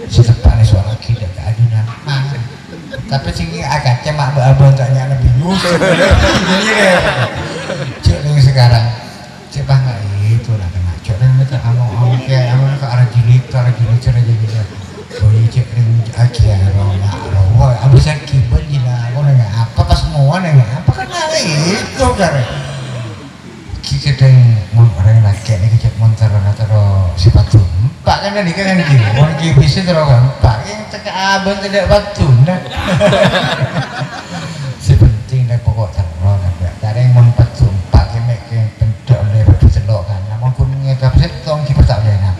Setepatnya soal akidah keadilan. Tapi sih agak cemak abang tanya Nabi Yusuf. Cek yang sekarang, cek nggak itu lah kena. Cek yang mereka among kayak among ke arah jilid cara gitu. Boy cek yang aja roh. Abis kibel gila. Aku nanya apa pas mau nanya apa kan itu kan. Kita yang orang laki ni kecek montar atau sifat tu. Pak kan tadi kan ni orang kibis itu orang pak yang cakap abang tidak batu nak. Si penting dah pokok teror nak. Tak ada yang mempat tu pak kemek ke pendek oleh batu telok kan. Namun kuningnya kapset tong kita tak boleh nak.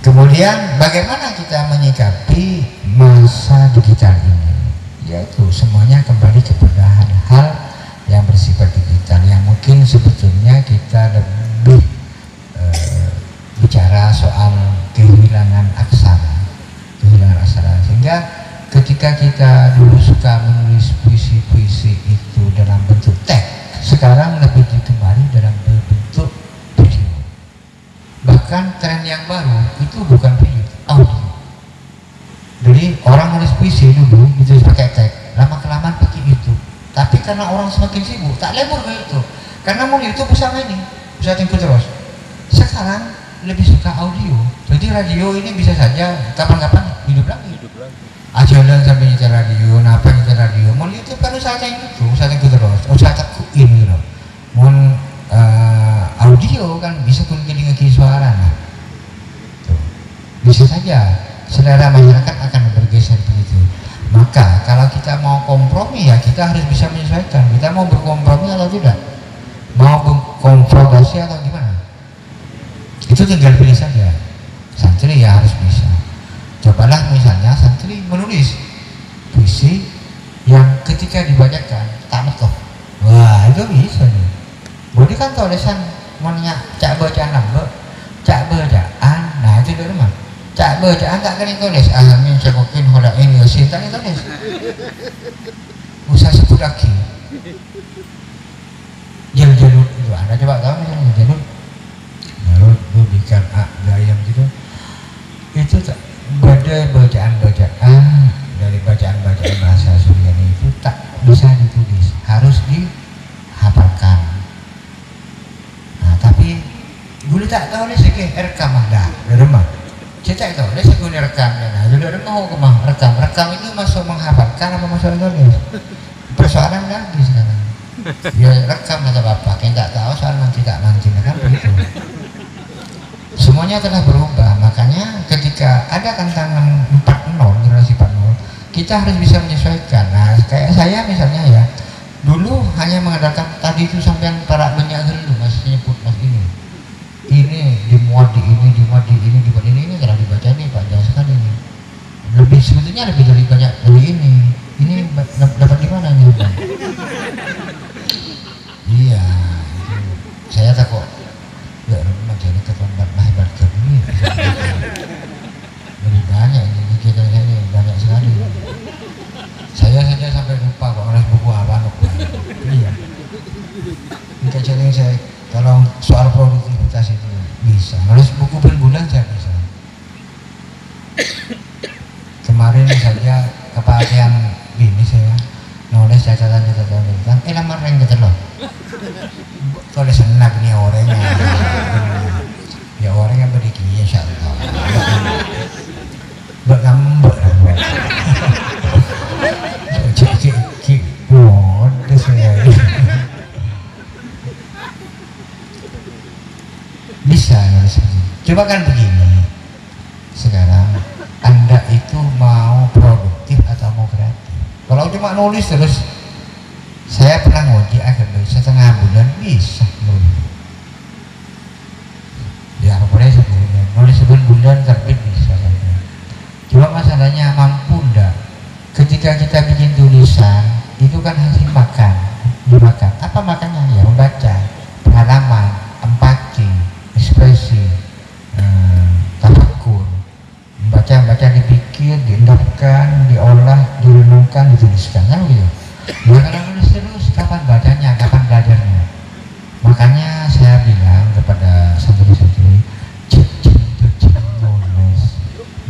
Kemudian bagaimana kita menyikapi masa digital ini? Yaitu semuanya kembali kepada hal-hal yang bersifat digital yang mungkin sebetulnya kita lebih bicara soal kehilangan aksara sehingga ketika kita dulu suka menulis puisi-puisi itu dalam bentuk teks, sekarang lebih digemari dalam bentuk video. Bahkan Bahkan tren yang baru itu bukan video, audio. Jadi orang nulis puisi dulu itu pakai teks, lama kelamaan pakai YouTube. Tapi karena orang semakin sibuk, tak lebur kayak itu. Karena mau YouTube bersama ini, bisa tinggal terus. Sekarang lebih suka audio. Jadi radio ini bisa saja kapan-kapan hidup lagi. Ajalan sampai nyetel radio, napa nyetel radio. Mau YouTube kan usaha yang itu, usaha yang terus, usaha tekuin gitu. Mau audio kan bisa kuning suara. Nah. Tuh. Bisa saja selera masyarakat akan bergeser begitu. Maka kalau kita mau kompromi ya kita harus bisa menyesuaikan. Kita mau berkompromi atau tidak? Mau berkonfrontasi atau gimana? Itu tinggal pilih saja. Santri ya harus bisa. Cobalah misalnya santri menulis puisi yang ketika dibacakan tak betul. Wah itu bisa nih. Bodi kan tulisan maunya cak bacaan nambah, cak bacaan. Nah itu dari mana? Cak bacaan tak kena tulis. Amin cekokin hola ini yosin tak tulis. Usah sebut lagi. Jalur itu Anda coba tahu misalnya jalur itu bikin gayam gitu. Itu tak badai bacaan-bacaan dari bacaan-bacaan bahasa Suryani itu tak bisa ditulis, harus dihafalkan. Nah tapi gue tak tahu nih sih rekam ada rumah. Cecak tahu, dia seguni rekamnya. Nah jadi mau ke mah rekam itu masuk menghafalkan apa masuk tulis? Persoalan lagi sekarang. Ya rekam atau apa? Yang tak tahu soal nanti kan begitu. Semuanya telah berubah, makanya ketika ada tantangan 4.0, generasi 4.0, kita harus bisa menyesuaikan. Nah, kayak saya misalnya ya, dulu hanya mengandalkan tadi itu sampai para banyak dulu mas nyebut mas ini dimuat di ini, dimuat di ini telah dibaca nih panjang sekali ini. Lebih sebetulnya lebih dari banyak dari ini. Ini dapat di mana nih? Iya, saya takut. Ya, jadi terlambat hebat kami. Lebih banyak ini kita ini banyak sekali. Saya saja sampai lupa kok nulis buku apa Iya. Kita chatting saya kalau soal produktivitas itu bisa. Nulis buku per bulan saya bisa. Kemarin saja kepastian ini saya nulis catatan lamar yang gitu loh. Tulis enak nih orangnya. Ya orangnya berdiki insya Allah. Bergambar. Cik bodoh saya. Bisa nulis. Coba kan begini. Sekarang Anda itu mau produktif atau mau kreatif? Kalau cuma nulis terus, saya pernah ngoji akhir setengah bulan bisa nulis. Ya boleh sebulan, nulis sebulan terbit bisa. Cuma masalahnya mampu enggak? Ketika kita bikin tulisan itu kan hasil makan, dimakan. Apa makannya? Ya membaca, pengalaman, empati, ekspresi, tafakur, membaca, dipikir, diendapkan, diolah, direnungkan, dituliskan, kan gitu. Ya kalau nulis terus kapan bacanya, kapan belajarnya? Makanya saya bilang kepada santri-santri, nulis,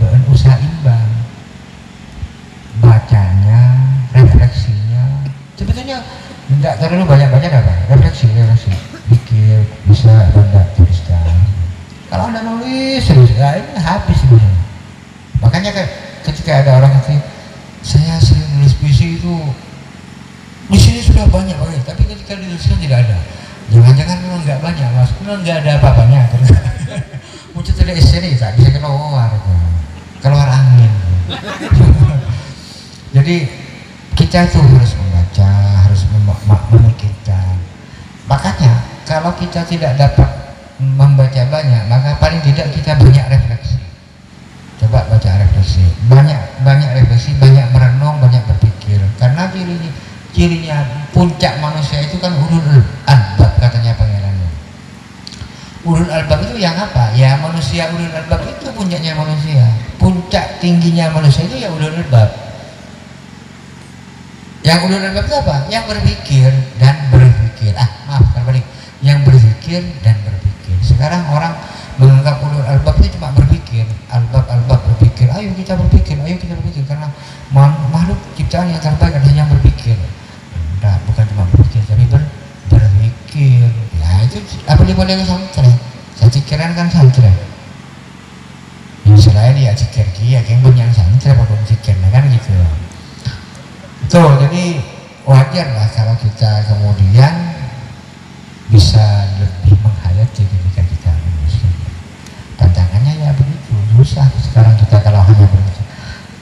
dengan usaha imbang, bacanya, refleksinya. Sebetulnya tidak terlalu banyak baca, apa? Refleksi, pikir, bisa Anda tuliskan. Kalau Anda nulis terus, ya ini habis sebenarnya. Makanya ketika ada orang yang saya sering nulis puisi itu di sini sudah banyak banget, tapi ketika dituliskan tidak ada. Jangan-jangan memang nggak banyak, mas. Memang nggak ada apa-apanya. Muncul dari sini tak bisa keluar angin. Jadi kita itu harus membaca, harus memikirkan. Makanya kalau kita tidak dapat membaca banyak, maka paling tidak kita banyak refleksi. Coba baca refleksi, banyak refleksi, banyak merenung, banyak berpikir. Karena cirinya puncak manusia itu kan ulul albab, katanya pangerannya. Ulul albab itu yang apa? Ya manusia ulul albab itu puncaknya manusia. Puncak tingginya manusia itu ya ulul albab. Yang ulul albab itu apa? Yang berpikir dan berpikir. Maaf, terbalik. Yang berpikir dan berpikir. Sekarang orang menganggap ulul albab itu cuma berpikir, albab berpikir, ayo kita berpikir karena makhluk ciptaan yang terbaik adalah yang berpikir. Enggak, bukan cuma berpikir tapi berpikir. Ya itu apa boleh santri? Saya pikiran kan santri. Yang selain ya cikir kia, yang punya santri apa pun cikir, kan gitu. Tuh, jadi wajar lah kalau kita kemudian bisa lebih menghayati ketika kita muslim. Tantangannya ya begitu, susah sekarang kita kalau hanya begitu.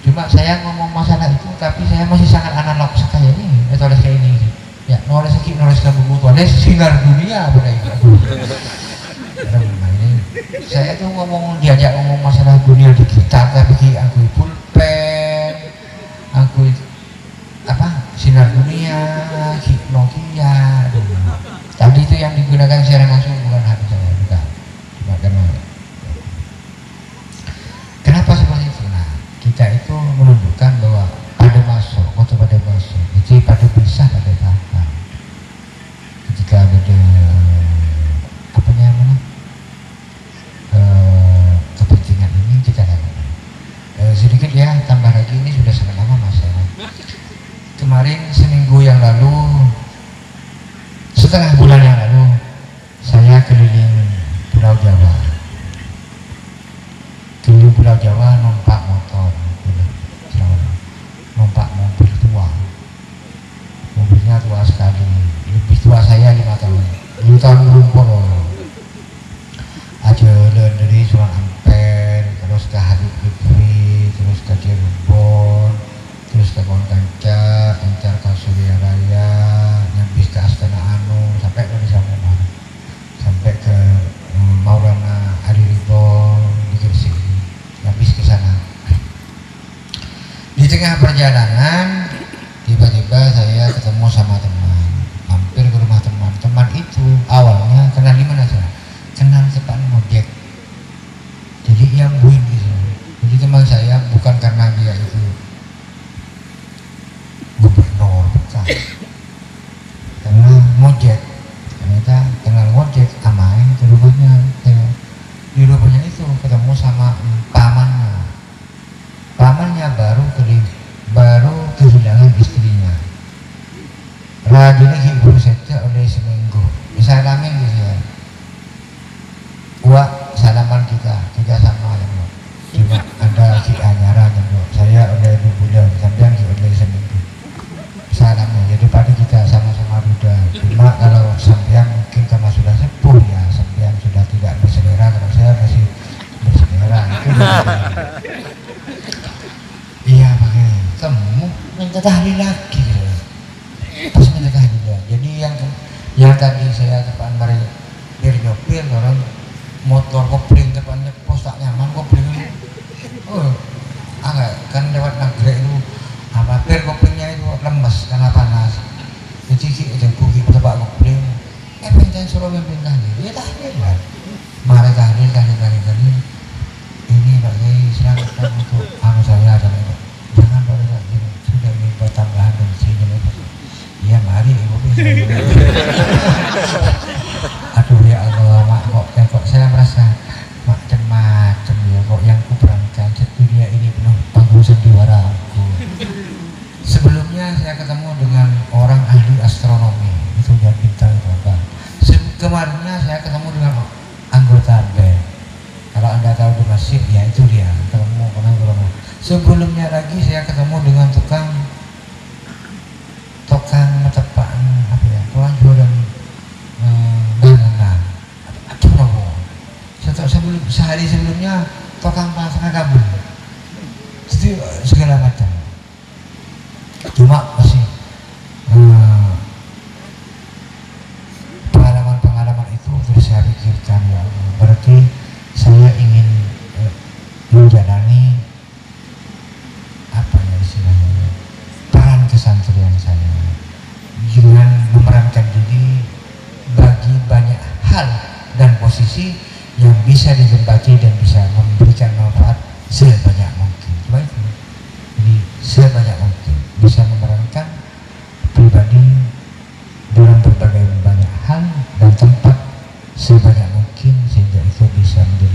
Cuma saya ngomong masalah itu, tapi saya masih sangat analog sekali ini, nulis kayak ini. Ya, nulis ke buku, nulis singar dunia boleh. Saya tuh diajak ngomong masalah dunia di kitab, tapi aku pulpen, aku sinar dunia, Nokia. Tadi itu yang digunakan secara langsung bukan hati saya, bukan. Cuma karena kenapa seperti itu? Nah, kita itu menunjukkan bahwa pada masuk, waktu pada masuk, itu pada bisa pada paham. Ketika ada kepentingan ini kita lakukan. Sedikit ya, tambah lagi ini sudah sangat lama masalah. Kemarin seminggu yang lalu, setengah bulan yang lalu, saya keliling Pulau Jawa. Keliling Pulau Jawa numpak motor, numpak mobil tua. Mobilnya tua sekali, lebih tua saya 5 tahun. 5 tahun berumpur. Jalan dari Sunan Ampel, terus ke Habib Fikri, terus ke Cirebon, terus ke Konkanca, encar ke Surya Raya, nyambis ke Astana Anu, sampai ke Samumar, sampai ke Maulana Ali Ridho di Gresik, nyambis ke sana. Di tengah perjalanan, tiba-tiba saya ketemu sama teman, mampir ke rumah teman. Teman itu awalnya kenal di mana sih? Kenal depan ngojek, jadi yang buin gitu. Jadi teman saya bukan karena dia itu gubernur, bukan, karena ngojek. Ternyata kenal ngojek amai ke rumahnya. Di rumahnya itu ketemu sama pamannya baru kehilangan istrinya. Rajinnya ibu saja oleh seminggu. Bisa alamin gitu ya. Wah, salaman kita sama ya, cuma ada si Anyara ya, saya udah 2 bulan, sampai udah seminggu. Salamnya, jadi pada kita sama-sama Buddha. Cuma kalau sampean mungkin karena sudah sepuh ya, sampean sudah tidak berselera, kalau saya masih berselera. Iya, pakai kamu minta tahlil lagi. Pas minta tahlil. Jadi yang tadi saya depan mari nyopir orang motor kopling depannya pos tak nyaman kopling itu. Kan lewat Nagrek itu per koplingnya itu lemes karena panas. Jadi itu buki tebak kopling. Pengen suruh mimpin tahlil. Ya tahlil lah. Mari tahlil. Ini Pak Kiai silakan untuk saya dan itu. Jangan pada saat ini sudah minta tambahan dan sini itu. Ya mari ibu bisa. Aduh ya Allah, mak kok saya merasa macam-macam ya, kok yang ku perankan dunia ini penuh panggung sandiwara aku. Sebelumnya saya ketemu dengan orang ahli astronomi, itu dia bintang itu apa. Kemarinnya saya ketemu dengan anggota band. Kalau Anda tahu di masjid ya itu dia ketemu. Sebelumnya lagi saya ketemu dengan tukang metepaan apa ya, tukang jualan sehari sebelumnya tukang pasang kabel, jadi segala macam. Cuma masih pengalaman itu terus saya pikirkan, ya berarti saya ingin menjalani apa ya istilahnya peran kesantrian saya dengan memerankan diri bagi banyak hal dan posisi yang bisa ditempati dan bisa memberikan manfaat sebanyak mungkin. Cuma itu, jadi sebanyak mungkin bisa memerankan pribadi dalam berbagai banyak hal dan tempat sebanyak mungkin, sehingga itu bisa menjadi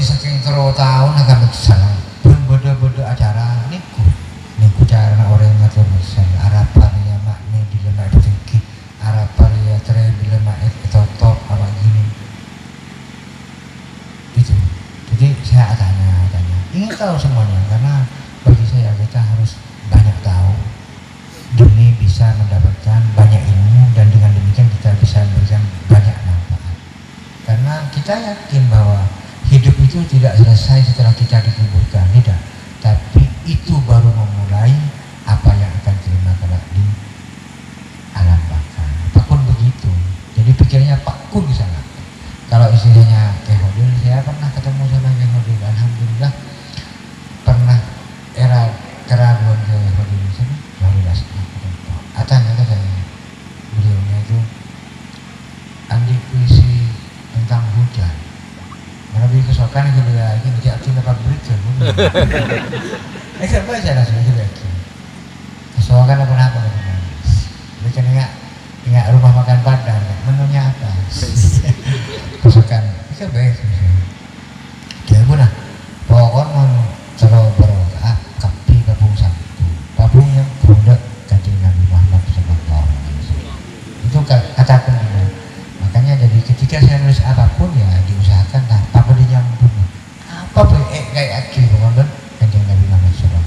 saking tero tahun akan salah pun bodoh-bodoh acara niku cara orang ngatur misal harapan ya makne di lemak rezeki harapan ya tren di lemak top apa gini itu. Jadi saya tanya ingin tahu semuanya karena bagi saya kita harus banyak tahu demi bisa mendapatkan banyak ilmu dan dengan demikian kita bisa memberikan banyak manfaat. Karena kita yakin bahwa hidup itu tidak selesai setelah kita dikuburkan, tidak. Tapi itu baru memulai apa yang akan terima kelak di alam baka. Apapun begitu. Jadi pikirnya Pak Kun di sana. Kalau istilahnya Kehodil, saya pernah ketemu sama Kehodil. Alhamdulillah pernah era keraguan Kehodil di sana. Kehodil Atan kata saya, beliaunya itu andi puisi tentang hujan. Lebih kesokan itu dia ini tidak dapat berita. Saya baca langsung itu lagi. Kesokan apa baca ingat rumah makan Padang, menunya apa? Kesokan, itu baik. Dia pun lah, pokok mau terlalu berokah, kapi kapung satu, kapung yang produk kanjeng Nabi Muhammad SAW. Itu katakan dia. Makanya jadi ketika saya nulis apapun ya diusahakan lah apa dia nyambung apa kayak aki bukan kanjeng Nabi Muhammad SAW.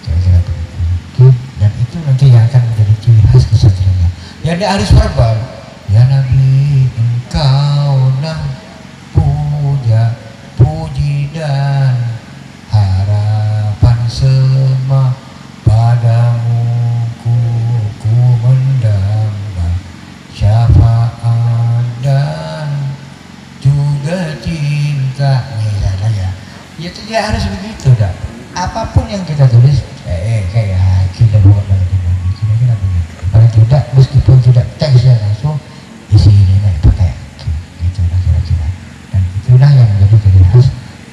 Kira-kira begitu. Dan itu nanti yang akan menjadi ciri khas kesatrianya. Ya dia harus verbal. Ya Nabi engkaulah puji dan harapan semua padamu ku mendamba syafaat dan juga cinta. Misalnya ya itu dia harus begitu dah. Apapun yang kita tulis kayak kita bawa dari kira-kira begitu. Paling tidak meskipun tidak teksnya langsung isinya naik pakai gitu lah kira-kira. Dan itulah yang menjadi ciri khas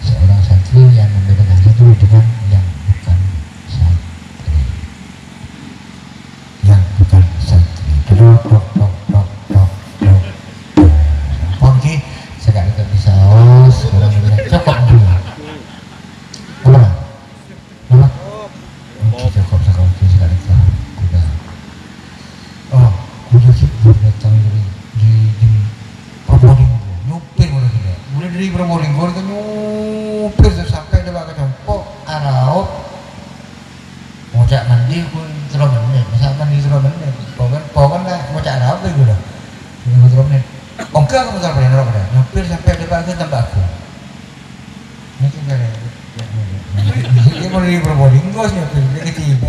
seorang santri yang membedakan satu dengan yang bukan santri. Yang bukan santri. Dok. Pongki sekali kali saus kurang lebih cukup dulu. Ulang. Cukup sekali udah. Oh, udah sih datang di Probolinggo, nyupir mulai dari Probolinggo itu nyupir sampai di Baka Compo, Araut, ngocak mandi pun terus menit, misal mandi terus menit, pokoknya lah ngocak Araut itu udah, terus menit. Ongkir kamu terus menit terus menit, nyupir sampai di Baka Tembakau. Ini tinggal ya. Ini mulai dari Probolinggo nyupir, ini ketiga.